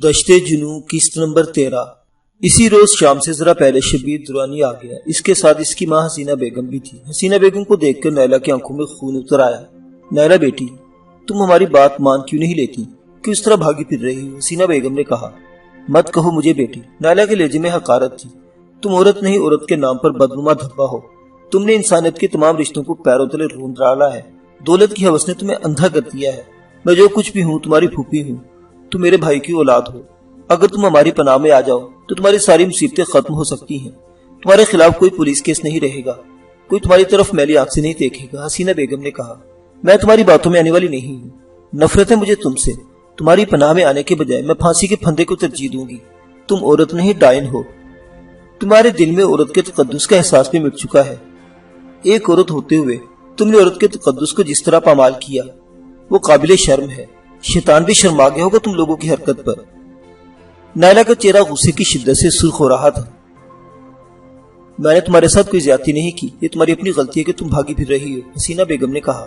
دشتے جنوں قسط نمبر 13۔ اسی روز شام سے ذرا پہلے شبیر درانی آ گیا۔ اس کے ساتھ اس کی ماں حسینہ بیگم بھی تھی۔ حسینہ بیگم کو دیکھ کر نائلہ کی آنکھوں میں خون اتر آیا۔ نائلہ بیٹی، تم ہماری بات مان کیوں نہیں لیتی؟ کیوں اس طرح بھاگی پھر رہی ہو؟ حسینہ بیگم نے کہا۔ مت کہو مجھے بیٹی، نائلہ کے لہجے میں حقارت تھی۔ تم عورت نہیں، عورت کے نام پر بدنما دھبا ہو۔ تم نے انسانیت کے تمام رشتوں کو پیروں تلے روند ڈالا ہے۔ دولت کی ہوس نے تمہیں اندھا کر دیا ہے۔ میں جو کچھ بھی ہوں تمہاری پھوپھی ہوں۔ تم میرے بھائی کی اولاد ہو۔ اگر تم ہماری پناہ میں آ جاؤ تو تمہاری ساری مصیبتیں ختم ہو سکتی ہیں۔ تمہارے خلاف کوئی پولیس کیس نہیں رہے گا، کوئی تمہاری طرف میلی آنکھ سے نہیں دیکھے گا۔ حسینہ بیگم نے کہا۔ میں تمہاری باتوں میں آنے والی نہیں ہوں۔ نفرت ہے مجھے تم سے۔ تمہاری پناہ میں آنے کے بجائے میں پھانسی کے پھندے کو ترجیح دوں گی۔ تم عورت نہیں، ڈائن ہو۔ تمہارے دل میں عورت کے تقدس کا احساس بھی مٹ چکا ہے۔ ایک عورت ہوتے ہوئے تم نے عورت کے تقدس کو جس طرح پامال کیا وہ قابل شرم ہے۔ شیطان بھی شرما گیا ہوگا تم لوگوں کی حرکت پر۔ نائلہ کا چہرہ غصے کی شدت سے سرخ ہو رہا تھا۔ میں نے تمہارے ساتھ کوئی زیادتی نہیں کی، یہ تمہاری اپنی غلطی ہے کہ تم بھاگی پھر رہی ہو، حسینہ بیگم نے کہا۔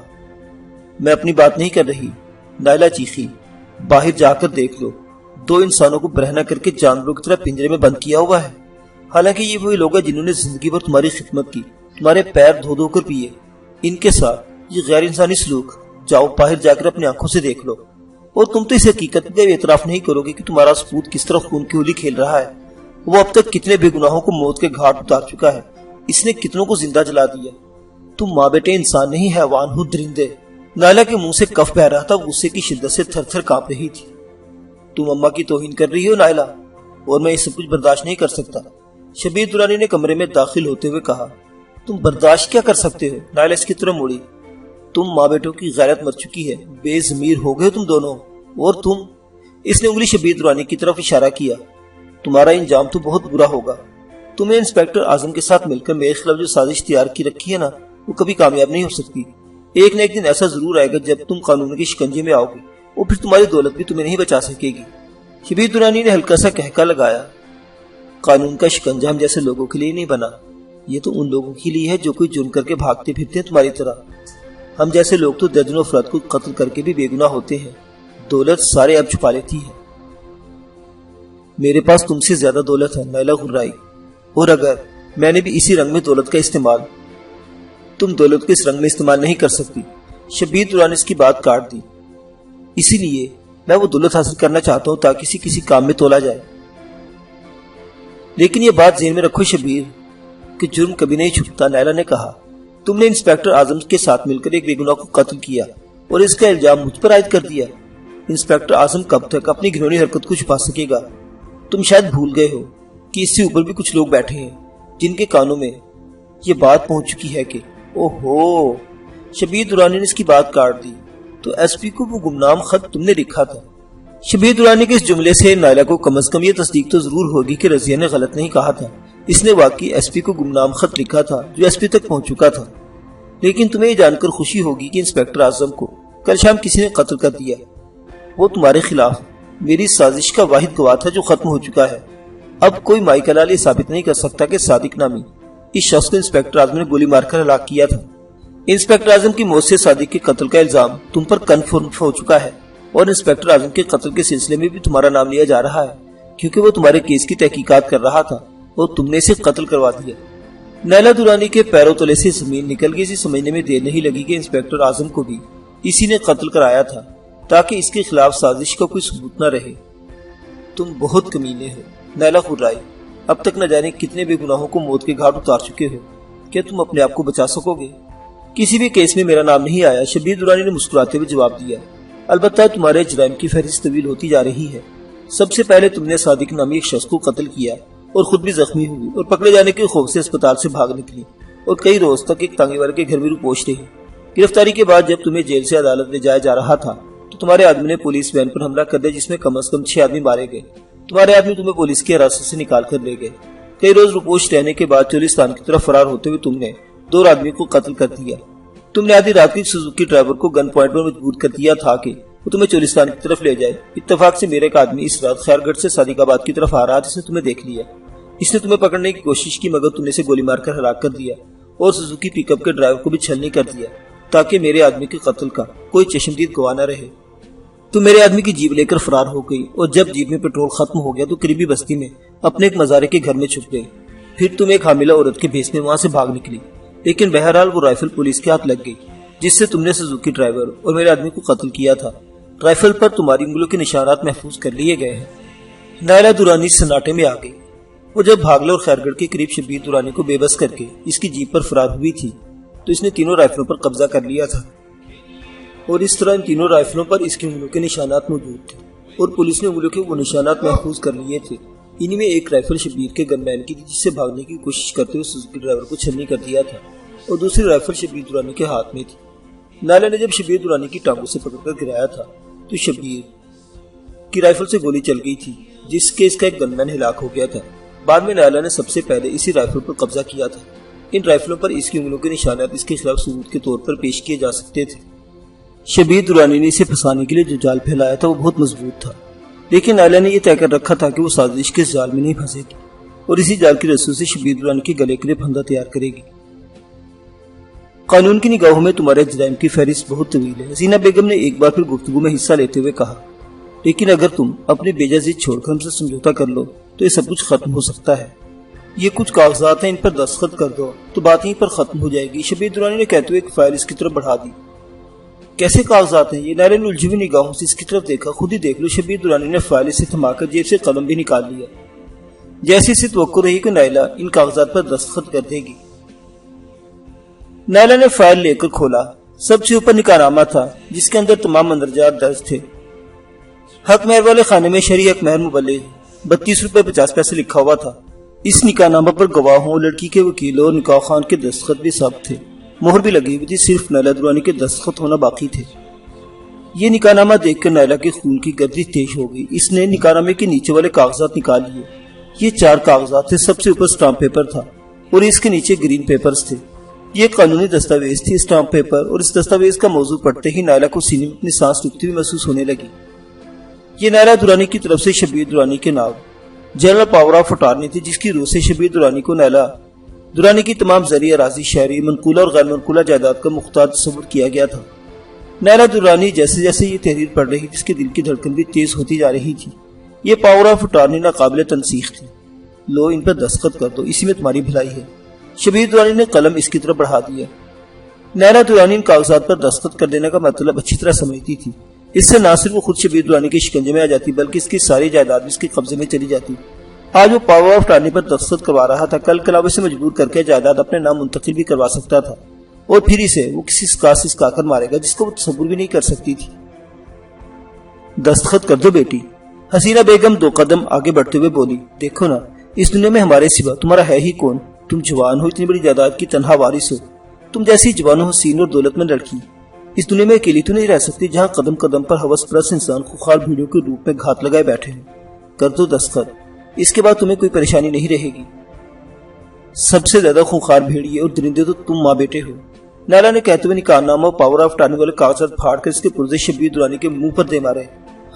میں اپنی بات نہیں کر رہی، نائلہ چیخی۔ باہر جا کر دیکھ لو، دو انسانوں کو برہنہ کر کے جانوروں کی طرح پنجرے میں بند کیا ہوا ہے۔ حالانکہ یہ وہی لوگ ہیں جنہوں نے زندگی بھر تمہاری خدمت کی، تمہارے پیر دھو دھو کر پیے۔ ان کے ساتھ یہ غیر انسانی سلوک، جاؤ باہر جا کر اپنی آنکھوں سے دیکھ لو۔ اور تم تو اس حقیقت کا اعتراف نہیں کرو گے کہ تمہارا سپوت کس طرح خون کی ہولی کھیل رہا ہے۔ وہ اب تک کتنے بے گناہوں کو موت کے گھاٹ اتار چکا ہے۔ اس نے کتنوں کو زندہ جلا دیا۔ تم ماں بیٹے انسان نہیں، حیوان ہو، درندے۔ نائلہ کے منہ سے کف بہ رہا تھا، غصے کی شدت سے تھر تھر کانپ رہی تھی۔ تم اماں کی توہین کر رہی ہو نائلہ، اور میں یہ سب کچھ برداشت نہیں کر سکتا، شبیر درانی نے کمرے میں داخل ہوتے ہوئے کہا۔ تم برداشت کیا کر سکتے ہو؟ نائلہ اس کی طرف مڑی۔ تم ماں بیٹوں کی غیرت مر چکی ہے، بے ضمیر ہو گئے تم دونوں۔ اور تم، اس نے انگلی شبیر درانی کی طرف اشارہ کیا، تمہارا انجام تو بہت برا ہوگا۔ تمہیں انسپیکٹر اعظم کے ساتھ مل کر میرے خلاف جو سازش تیار کی رکھی ہے نا، وہ کبھی کامیاب نہیں ہو سکتی۔ ایک نہ ایک دن ایسا ضرور آئے گا جب تم قانون کے شکنجے میں آؤ گے، اور پھر تمہاری دولت بھی تمہیں نہیں بچا سکے گی۔ شبیر درانی نے ہلکا سا کہکا لگایا۔ قانون کا شکنجہ ہم جیسے لوگوں کے لیے نہیں بنا، یہ تو ان لوگوں کے لیے ہے جو کوئی جرم کر کے بھاگتے پھرتے ہیں تمہاری طرح۔ ہم جیسے لوگ تو درجنوں افراد کو قتل کر کے بھی بے گناہ ہوتے ہیں۔ دولت سارے اب چھپا لیتی ہے۔ میرے پاس تم سے زیادہ دولت ہے، نائلہ غرائی، اور اگر میں نے بھی اسی رنگ میں دولت کا استعمال، تم دولت کو اس رنگ میں استعمال نہیں کر سکتی۔ شبیر درانی نے اس کی بات کاٹ دی۔ اسی لیے میں وہ دولت حاصل کرنا چاہتا ہوں تاکہ کسی کام میں تولا جائے۔ لیکن یہ بات ذہن میں رکھو شبیر کہ جرم کبھی نہیں چھپتا، نائلہ نے کہا۔ تم نے انسپیکٹر اعظم کے ساتھ مل کر ایک بے گناہ کو قتل کیا اور اس کا الزام مجھ پر عائد کر دیا۔ انسپیکٹر اعظم کب تک اپنی گھنونی حرکت کو چھپا سکے گا؟ تم شاید بھول گئے ہو کہ اس سے اوپر بھی کچھ لوگ بیٹھے ہیں جن کے کانوں میں یہ بات پہنچ چکی ہے کہ اوہو۔ شبیر درانی نے اس کی بات کاٹ دی۔ تو ایس پی کو وہ گمنام خط تم نے لکھا تھا؟ شبیر درانی کے اس جملے سے نائلہ کو کم از کم یہ تصدیق تو ضرور ہوگی کہ رضیہ نے غلط نہیں کہا تھا۔ اس نے واقعی ایس پی کو گمنام خط لکھا تھا جو ایس پی تک پہنچ چکا تھا۔ لیکن تمہیں یہ جان کر خوشی ہوگی کہ انسپیکٹر اعظم کو کل شام کسی نے قتل کر دیا۔ وہ تمہارے خلاف میری سازش کا واحد گواہ تھا جو ختم ہو چکا ہے۔ اب کوئی مائی کا لال یہ ثابت نہیں کر سکتا کہ صادق نامی اس شخص کو انسپیکٹر اعظم نے گولی مار کر ہلاک کیا تھا۔ انسپیکٹر اعظم کی موت سے صادق کے قتل کا الزام تم پر کنفرم ہو چکا ہے، اور انسپیکٹر اعظم کے قتل کے سلسلے میں بھی تمہارا نام لیا جا رہا ہے کیونکہ وہ تمہارے کیس کی تحقیقات کر رہا تھا اور تم نے اسے قتل کروا دیا۔ نائلہ درانی کے پیروں تلے سے زمین نکل گئی۔ اسے سمجھنے میں دیر نہیں لگی کہ انسپیکٹر اعظم کو بھی اسی نے قتل کرایا تھا تاکہ اس کے خلاف سازش کا کوئی ثبوت نہ رہے۔ تم بہت کمینے ہو، نائلہ غرائی۔ اب تک نہ جانے کتنے بے گناہوں کو موت کے گھاٹ اتار چکے ہو۔ کیا تم اپنے آپ کو بچا سکو گے؟ کسی بھی کیس میں میرا نام نہیں آیا، شبیر درانی نے مسکراتے ہوئے جواب دیا۔ البتہ تمہارے جرائم کی فہرست طویل ہوتی جا رہی ہے۔ سب سے پہلے تم نے صادق نامی ایک شخص کو قتل کیا اور خود بھی زخمی ہوئی اور پکڑے جانے کے خوف سے اسپتال سے بھاگ نکلی اور کئی روز تک ایک تانگے والے کے گھر میں روپوش رہی۔ گرفتاری کے بعد جب تمہیں جیل سے عدالت لے جایا جا رہا تھا تو تمہارے آدمی نے پولیس وین پر حملہ کر دیا جس میں کم از کم 6 آدمی مارے گئے۔ تمہارے آدمی تمہیں پولیس کی حراست سے نکال کر لے گئے۔ کئی روز روپوش رہنے کے بعد چولستان کی طرف فرار ہوتے ہوئے تم نے 2 آدمی کو قتل کر دیا۔ تم نے آدھی رات کی سوزوکی ڈرائیور کو گن پوائنٹ پر مجبور کر دیا تھا کہ وہ تمہیں چولستان کی طرف لے جائے۔ اتفاق سے میرے ایک آدمی اس رات خیر گڑھ سے صادق آباد کی طرف آ رہا تھا، اس نے تمہیں دیکھ لیا۔ اس نے تمہیں پکڑنے کی کوشش کی مگر تم نے اسے گولی مار کر ہلاک کر دیا اور سوزوکی پک اپ کے ڈرائیور کو بھی چھلنی کر دیا تاکہ میرے آدمی کے قتل کا کوئی چشمدید گواہ نہ رہے۔ تو میرے آدمی کی جیب لے کر فرار ہو گئی اور جب جیب میں پیٹرول ختم ہو گیا تو قریبی بستی میں اپنے ایک مزارے کے گھر میں چھپ گئی. پھر تم ایک حاملہ عورت کے بھیس میں وہاں سے بھاگ نکلی، لیکن بہرحال وہ رائفل پولیس کے ہاتھ لگ گئی جس سے تم نے سوزوکی ڈرائیور اور میرے آدمی کو قتل کیا تھا. رائفل پر تمہاری انگلیوں کے نشانات محفوظ کر لیے گئے ہیں. نائلہ درانی سناٹے میں آ گئی. وہ جب بھاگلے اور خیرگڑھ کے قریب شبیر درانی کو بے بس کر کے اس کی جیپ پر فرار ہوئی تھی تو اس نے تینوں رائفلوں پر قبضہ کر لیا تھا، اور اس طرح ان تینوں رائفلوں پر اس کی انگلیوں کے نشانات موجود تھے اور پولیس نے انگلیوں کے وہ نشانات محفوظ کر لیے تھے. انہی میں ایک رائفل شبیر کے گن مین کی تھی جس سے بھاگنے کی کوشش کرتے ہوئے سوزوکی ڈرائیور کو چھلنی کر دیا تھا، اور دوسری رائفل شبیر درانی کے ہاتھ میں تھی. نائلہ نے جب شبیر درانی کی ٹانگوں سے پکڑ کر گرایا تھا تو شبیر کی رائفل سے گولی چل گئی تھی جس کے اس کا ایک گن مین ہلاک ہو گیا تھا. بعد میں نائلہ نے سب سے پہلے اسی رائفل پر قبضہ کیا تھا. ان رائفلوں پر اس کی انگلیوں کے نشانات اس کے خلاف ثبوت کے طور پر پیش کیے جا سکتے تھے. شبیر درانی نے اسے پھنسانے کے لیے جو جال پھیلایا تھا وہ بہت مضبوط تھا، لیکن نائلہ نے یہ طے کر رکھا تھا کہ وہ سازش کے جال میں نہیں پھنسے گی اور اسی جال کی رسیوں سے شبیر درانی کے گلے کے لیے پھندا تیار کرے گی. قانون کی نگاہوں میں تمہارے جرائم کی فہرست بہت طویل ہے، حسینہ بیگم نے ایک بار پھر گفتگو میں حصہ لیتے ہوئے کہا، لیکن اگر تم اپنی بیجا ضد چھوڑ کر ہم سے سمجھوتا کر لو تو یہ سب کچھ ختم ہو سکتا ہے. یہ کچھ کاغذات ہیں، ان پر دستخط کر دو تو بات یہیں پر ختم ہو جائے گی. شبیر درانی نے کہتے ہوئے ایک فائل اس کی طرف بڑھا دی. کیسے کاغذات ہیں یہ؟ نائلہ نے الجھی ہوئی نگاہوں سے اس کی طرف دیکھا. خود ہی دیکھ لو. شبیر درانی نے فائل سے تھما کر جیب سے قلم بھی نکال لیا، جیسے اسے توقع رہی کہ نائلہ ان کاغذات پر دستخط کر دے گی. نائلہ نے فائل لے کر کھولا. سب سے اوپر نکاح نامہ تھا جس کے اندر تمام مندرجات درج تھے. حق مہر والے خانے میں شرعی حق مہر مبلغ 32 روپے 50 پیسے لکھا ہوا تھا. اس نکاح نامہ پر گواہوں، لڑکی کے وکیلوں اور نکاح خان کے دستخط بھی سب تھے. مہر بھی لگی ہوئی تھی، صرف نائلہ درانی کے دستخط ہونا باقی تھے. یہ نکاح نامہ دیکھ کر نائلہ کے خون کی گردش تیز ہو گئی. اس نے نکاح نامے کے نیچے والے کاغذات نکال لیے. یہ 4 کاغذات تھے. سب سے اوپر اسٹامپ پیپر تھا اور اس کے نیچے گرین پیپرز تھے. یہ قانونی دستاویز تھی. اسٹامپ پیپر اور اس دستاویز کا موضوع پڑھتے ہی نائلہ کو سینے میں اپنی سانس رکتی ہوئی محسوس ہونے لگی. یہ نائلہ درانی کی طرف سے شبیر درانی کے نام جنرل پاور آف اٹارنی تھی، جس کی روح سے شبیر درانی کو نائلہ درانی کی تمام زرعی اراضی، شہری، منقولہ اور غیر منقولہ جائیداد کا مختار تصور کیا گیا تھا. نائلہ درانی جیسے جیسے یہ تحریر پڑھ رہی جس کے دل کی دھڑکن بھی تیز ہوتی جا رہی تھی. یہ پاور آف اٹارنی ناقابل تنسیخ تھی. لو ان پر دستخط کر دو، اسی میں تمہاری بھلائی ہے. شبیر درانی نے قلم اس کی طرف بڑھا دیا. نائلہ درانی ان کاغذات پر دستخط کر دینے کا مطلب اچھی طرح سمجھتی تھی. اس سے نہ صرف وہ خود شبیر درانی کے شکنجے میں آ جاتی بلکہ اس کی ساری جائیداد بھی اس کے قبضے میں چلی جاتی. آج وہ پاور آف اٹارنی پر دستخط کروا رہا تھا، کل کلاوے سے مجبور کر کے جائیداد اپنے نام منتقل بھی کروا سکتا تھا، اور پھر اسے وہ کسی سکا سے سکا کر مارے گا جس کو وہ تصور بھی نہیں کر سکتی تھی. دستخط کر دو بیٹی. حسینہ بیگم 2 قدم آگے بڑھتے ہوئے بولی، دیکھو نا، اس دنیا میں ہمارے سوا تمہارا ہے ہی کون؟ تم جوان ہو، اتنی بڑی جائیداد کی تنہا وارث ہو. تم جیسی جوان و حسین اور دولت مند لڑکی اس دنیا میں اکیلی تو نہیں رہ سکتی جہاں قدم قدم پر ہوس پرست انسان خوخار بھیڑوں کے روپ میں گھات لگائے بیٹھے ہیں. کر دو دستخط، اس کے بعد تمہیں کوئی پریشانی نہیں رہے گی. سب سے زیادہ خوخار بھیڑیے اور درندے تو تم ماں بیٹے ہو. نائلہ نے کہتے ہوئے نکاح نامہ اور پاور آف اٹارنی والے کاغذات پھاڑ کر اس کے پرزے شبیر درانی کے منہ پر دے مارے.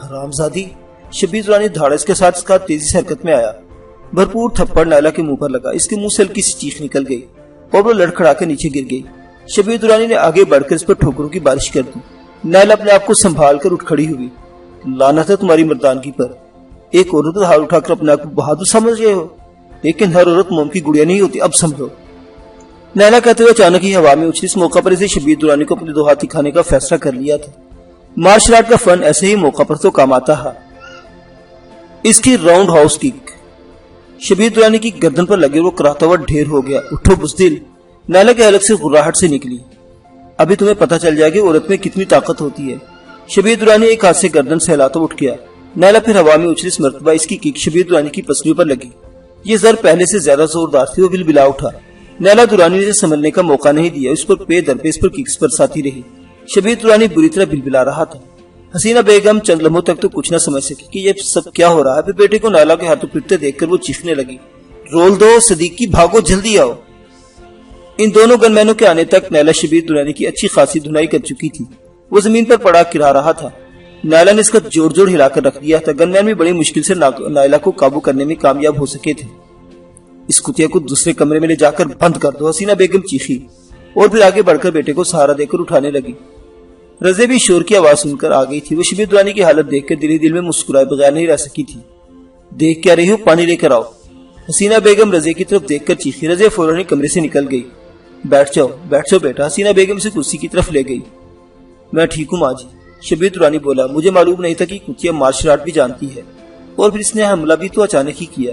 حرامزادی! شبیر درانی دھاڑس کے ساتھ اس کا تیزی سے حرکت میں آیا. بھرپور تھپڑ نائلہ کے منہ پر لگا. اس کے منہ سے ہلکی سی چیخ نکل گئی اور وہ لڑکھڑا کے نیچے گر گئی. شبیر درانی نے آگے بڑھ کر اس پر ٹھوکروں کی بارش کر دی. نائلہ اپنے آپ کو سنبھال کر اٹھ کھڑی ہوئی. لعنت ہے تمہاری مردانگی پر. ایک عورت پر ہاتھ اٹھا کر اپنے آپ کو بہادر سمجھ گئے ہو، لیکن ہر عورت موم کی گڑیا نہیں ہوتی، اب سمجھو. نائلہ کہتے ہوئے اچانک ہی ہوا میں اچھلی. اس موقع پر اسے شبیر درانی کو اپنے 2 ہاتھ دکھانے کا فیصلہ کر لیا تھا. مارشل آرٹ کا فن ایسے ہی موقع پر تو کام آتا ہے. اس کی roundhouse kick Shabbir Durrani کی گردن پر لگے وہ کراہتا ہوا ڈھیر ہو گیا. اٹھو بزدل! نائلہ کے حلق سے غراہٹ سے نکلی. ابھی تمہیں پتہ چل جائے گا عورت میں کتنی طاقت ہوتی ہے. شبیر درانی ایک ہاتھ سے گردن سہلاتا اٹھ گیا. نائلہ پھر ہوا میں اچھلی. اس مرتبہ اس کی کک شبیر درانی کی پسلیوں پر لگی. یہ ضرب پہلے سے زیادہ زوردار تھی. وہ بلبلا اٹھا. نائلہ درانی نے سنبھلنے کا موقع نہیں دیا. اس پر پے در پے اس پر ککس برساتی رہی. شبیر درانی بری طرح بلبلا رہا تھا. حسینہ بیگم چند لمحوں تک تو کچھ نہ سمجھ سکی کہ یہ سب کیا ہو رہا ہے. پھر بیٹے کو نائلہ کے ہاتھوں پھرتے دیکھ کر وہ چیخنے لگی، رول دو صدیقی، بھاگو، جلدی آؤ. ان دونوں گن مینوں کے آنے تک نائلہ شبیر درانی کی اچھی خاصی دھنائی کر چکی تھی. وہ زمین پر پڑا کرا رہا تھا. نائلہ نے اس کا جوڑ جوڑ ہلا کر رکھ دیا تھا. گن مین بھی بڑی مشکل سے نائلہ کو قابو کرنے میں کامیاب ہو سکے تھے. اس کتیا کو دوسرے کمرے میں لے جا کر بند کر دو، حسینہ بیگم چیخی اور پھر آگے بڑھ کر بیٹے کو سہارا دے کر اٹھانے لگی. رضیہ بھی شور کی آواز سن کر آ گئی تھی۔ وہ شبیر درانی کی حالت دیکھ کر دل ہی دل میں مسکرائے بغیر نہیں رہ سکی تھی۔ دیکھ کیا رہی ہو، پانی لے کر آؤ۔ حسینہ بیگم رضیہ کی طرف دیکھ کر چیخی۔ رضیہ فوراً کمرے سے نکل گئی۔ بیٹھ جاؤ بیٹا۔ حسینہ بیگم سے کرسی کی طرف لے گئی۔ میں ٹھیک ہوں ماں جی، شبیر درانی بولا۔ مجھے معلوم نہیں تھا کہ کتیا مارشل آرٹ بھی جانتی ہے، اور پھر اس نے حملہ بھی تو اچانک ہی کیا۔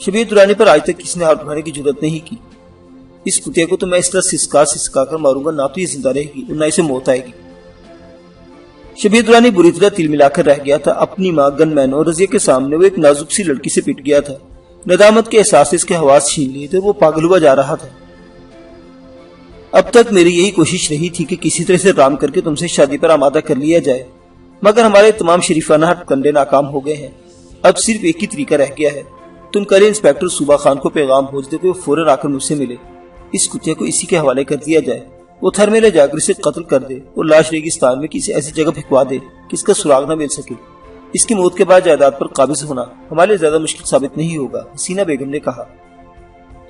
شبیر درانی پر آج تک کسی نے ہاتھ اٹھانے کی جرات نہیں کی۔ اس کتیا کو تو میں اس طرح سسکا کر ماروں گا، نہ تو یہ زندہ رہے گی اور نہ اسے موت آئے گی۔ شبیر درانی بری طرح تل ملا کر رہ گیا تھا۔ اپنی ماں گن مین اور رضیہ کے سامنے وہ ایک نازک سی لڑکی سے پٹ گیا تھا۔ ندامت کے احساس اس کے حواس چھین لیے تھے اور وہ پاگل ہوا جا رہا تھا۔ اب تک میری یہی کوشش رہی تھی کہ کسی طرح سے رام کر کے تم سے شادی پر آمادہ کر لیا جائے، مگر ہمارے تمام شریفانہ ہٹ کنڈے ناکام ہو گئے ہیں۔ اب صرف ایک ہی طریقہ رہ گیا ہے۔ تم کل انسپیکٹر صوبہ خان کو پیغام بھیج دو کہ وہ فوراً آ کر مجھ سے ملے۔ اس کتے کو اسی کے حوالے کر دیا جائے۔ وہ تھر میلے جا کر اسے قتل کر دے اور لاش ریگستان میں کسی ایسی جگہ پھینکوا دے کہ اس کا سراغ نہ مل سکے۔ اس کی موت کے بعد جائیداد پر قابض ہونا ہمارے لیے زیادہ مشکل ثابت نہیں ہوگا، حسینہ بیگم نے کہا۔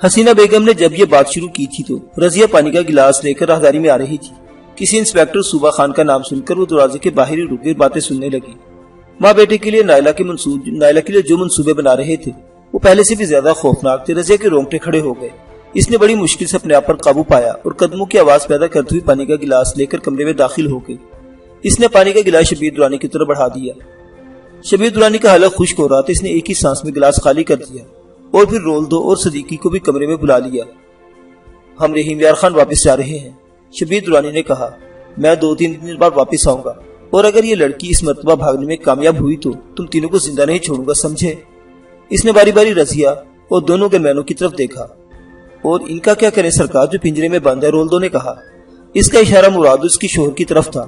حسینہ بیگم نے جب یہ بات شروع کی تھی تو رضیہ پانی کا گلاس لے کر راہداری میں آ رہی تھی۔ کسی انسپیکٹر صوبہ خان کا نام سن کر وہ دروازے کے باہر ہی رک گئی، باتیں سننے لگی۔ ماں بیٹے کے لیے نائلہ کے لیے جو منصوبے بنا رہے تھے وہ پہلے سے بھی زیادہ خوفناک تھے۔ رضیہ کے رونگٹے کھڑے ہو گئے۔ اس نے بڑی مشکل سے اپنے آپ پر قابو پایا اور قدموں کی آواز پیدا کرتے ہوئے پانی کا گلاس لے کر کمرے میں داخل ہو گئی۔ اس نے پانی کا گلاس شبیر درانی کی طرف بڑھا دیا۔ شبیر درانی کا حلق خشک ہو رہا تھا۔ اس نے ایک ہی سانس میں گلاس خالی کر دیا اور پھر رول دو اور صدیقی کو بھی کمرے میں بلا لیا۔ ہم رحیم یار خان واپس جا رہے ہیں، شبیر درانی نے کہا۔ میں 2-3 دن بعد واپس آؤں گا، اور اگر یہ لڑکی اس مرتبہ بھاگنے میں کامیاب ہوئی تو تم تینوں کو زندہ نہیں چھوڑوں گا، سمجھے؟ اس نے باری باری رضیہ اور دونوں کے مینوں کی طرف دیکھا۔ اور ان کا کیا کریں سرکار، جو پنجرے میں بند ہے، رولدو نے کہا۔ اس کا اشارہ مراد اس کی شوہر کی طرف تھا۔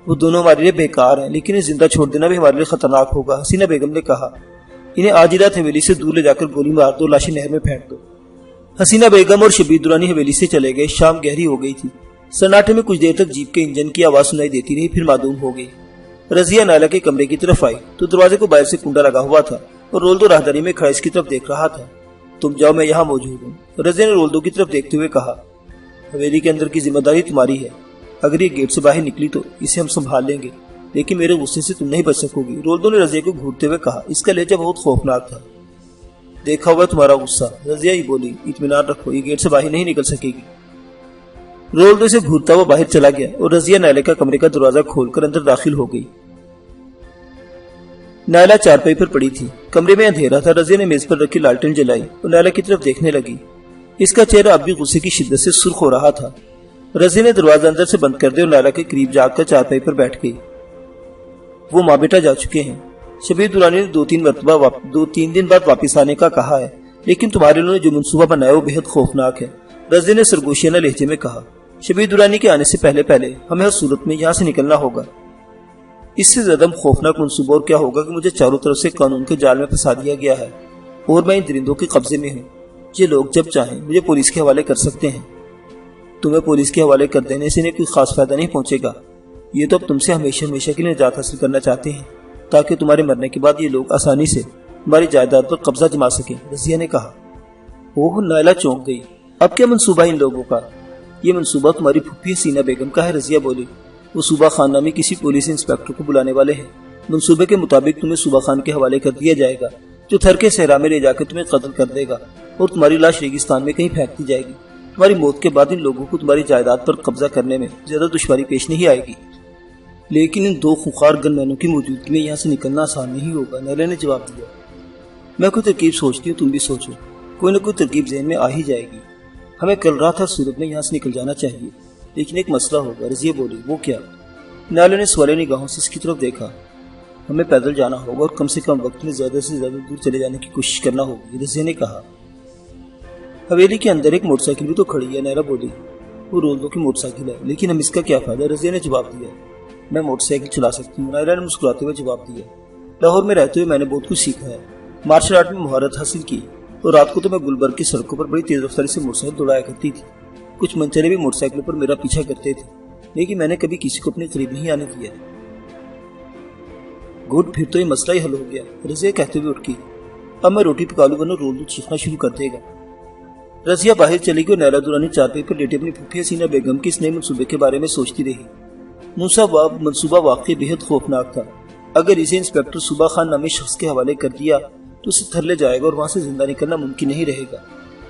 وہ دونوں ہمارے لیے بیکار ہیں، لیکن انہیں زندہ چھوڑ دینا بھی ہمارے لیے خطرناک ہوگا، حسینہ بیگم نے کہا۔ انہیں آج ہی رات حویلی سے دور لے جا کر گولی مار دو، لاشیں نہر میں پھینک دو۔ حسینہ بیگم اور شبیر درانی حویلی سے چلے گئے۔ شام گہری ہو گئی تھی۔ سناٹے میں کچھ دیر تک جیپ کے انجن کی آواز سنائی دیتی رہی، پھر معدوم ہو گئی۔ رضیہ نائلہ کے کمرے کی طرف آئی تو دروازے کو باہر سے کنڈا لگا ہوا تھا اور رولدو راہداری میں کھڑا اس کی طرف دیکھ رہا تھا۔ تم جاؤ، میں یہاں موجود ہوں، رضیہ نے رولدو کی طرف دیکھتے ہوئے کہا۔ حویلی کے اندر کی ذمہ داری تمہاری ہے۔ اگر یہ گیٹ سے باہر نکلی تو اسے ہم سنبھال لیں گے، لیکن میرے غصے سے تم نہیں بچ سکو گی، رولدو نے رضیہ کو گھورتے ہوئے کہا۔ اس کا لہجہ بہت خوفناک تھا۔ دیکھا ہوا تمہارا غصہ، رضیہ ہی بولی۔ اطمینان رکھو، یہ گیٹ سے باہر نہیں نکل سکے گی۔ رولدو سے گھورتا ہوا باہر چلا گیا اور رضیہ نائلہ کا کمرے کا دروازہ کھول کر اندر داخل ہو گئی۔ نائلہ چارپائی پر پڑی تھی۔ کمرے میں اندھیرا تھا۔ رضیہ نے میز پر رکھی لالٹن جلائی اور نائلہ کی طرف دیکھنے لگی۔ اس کا چہرہ اب بھی غصے کی شدت سے سرخ ہو رہا تھا۔ رضیہ نے دروازہ اندر سے بند کر دیا اور نائلہ کے قریب جا کر چارپائی پر بیٹھ گئی۔ وہ ماں بیٹا جا چکے ہیں۔ شبیر درانی نے 2-3 دن بعد واپس آنے کا کہا ہے، لیکن تمہارے لوگوں نے جو منصوبہ بنایا وہ بہت خوفناک ہے، رضیہ نے سرگوشیانہ لہجے میں کہا۔ شبیر درانی کے آنے سے پہلے ہمیں ہر صورت میں یہاں سے نکلنا ہوگا۔ اس سے زیادہ خوفناک منصوبہ اور کیا ہوگا کہ مجھے چاروں طرف سے قانون کے جال میں پھنسا دیا گیا ہے اور میں ان درندوں کے قبضے میں ہوں۔ یہ لوگ جب چاہیں مجھے پولیس کے حوالے کر سکتے ہیں۔ تمہیں پولیس کے حوالے کر دینے سے انہیں کوئی خاص فائدہ نہیں پہنچے گا۔ یہ تو اب تم سے ہمیشہ کے لیے نجات حاصل کرنا چاہتے ہیں تاکہ تمہارے مرنے کے بعد یہ لوگ آسانی سے تمہاری جائیداد پر قبضہ جما سکیں، رضیہ نے کہا۔ اوہ، نائلہ چونک گئی۔ اب کیا منصوبہ ان لوگوں کا؟ یہ منصوبہ تمہاری پھپھی حسینہ بیگم کا ہے، رضیہ بولی۔ وہ صوبہ خان نامی کسی پولیس انسپیکٹر کو بلانے والے ہیں۔ منصوبے کے مطابق تمہیں صوبہ خان کے حوالے کر دیا جائے گا، جو تھر کے صحرا میں لے جا کے تمہیں قتل کر دے گا اور تمہاری لاش ریگستان میں کہیں پھینک دی جائے گی۔ تمہاری موت کے بعد ان لوگوں کو تمہاری جائیداد پر قبضہ کرنے میں زیادہ دشواری پیش نہیں آئے گی، لیکن ان 2 خونخوار گن مینوں کی موجودگی میں یہاں سے نکلنا آسان نہیں ہوگا، نائلہ نے جواب دیا۔ میں کوئی ترکیب سوچتی ہوں، تم بھی سوچو، کوئی نہ کوئی ترکیب ذہن میں آ ہی جائے گی۔ ہمیں کل رات ہر صورت میں یہاں سے نکل جانا چاہیے، لیکن ایک مسئلہ ہوگا، رضیہ بولی۔ وہ کیا؟ نائلہ نے سوالے نگاہوں سے اس کی طرف دیکھا۔ ہمیں پیدل جانا ہوگا اور کم سے کم وقت میں زیادہ سے زیادہ دور چلے جانے کی کوشش کرنا ہوگی، رضیہ نے کہا۔ حویلی کے اندر ایک موٹر سائیکل بھی تو کھڑی ہے، نائلہ بولی۔ وہ رولدو کی موٹر سائیکل ہے، لیکن ہم اس کا کیا فائدہ، رضیہ نے جواب دیا۔ میں موٹر سائیکل چلا سکتی ہوں، نائلہ نے مسکراتے ہوئے جواب دیا۔ لاہور میں رہتے ہوئے میں نے بہت کچھ سیکھا ہے، مارشل آرٹ میں مہارت حاصل کی، اور رات کو تو میں گلبرگ کی سڑکوں پر بڑی تیز رفتاری سے موٹر سائیکل دوڑایا کرتی تھی۔ کچھ منچرے بھی موٹر سائیکلوں پر میرا پیچھا کرتے تھے، لیکن میں نے کبھی کسی کو اپنے قریب نہیں آنے دیا۔ گڈ، پھر تو یہ مسئلہ ہی حل ہو گیا، رضیہ کہتے ہوئے اٹھ گئی۔ اب میں روٹی پکا لوں ورنہ رولدو چیخنا شروع کر دے گا۔ رضیہ باہر چلی گئی اور نائلہ درانی چارپائی پر لیٹے اپنی پھوپھی حسینہ بیگم کے اس نئے منصوبے کے بارے میں سوچتی رہی۔ منصوبہ واقعی بہت خوفناک تھا۔ اگر اسے انسپیکٹر صوبہ خان نامی شخص کے حوالے کر دیا تو اسے تھر لے جائے گا اور وہاں سے زندہ نکلنا ممکن نہیں رہے گا۔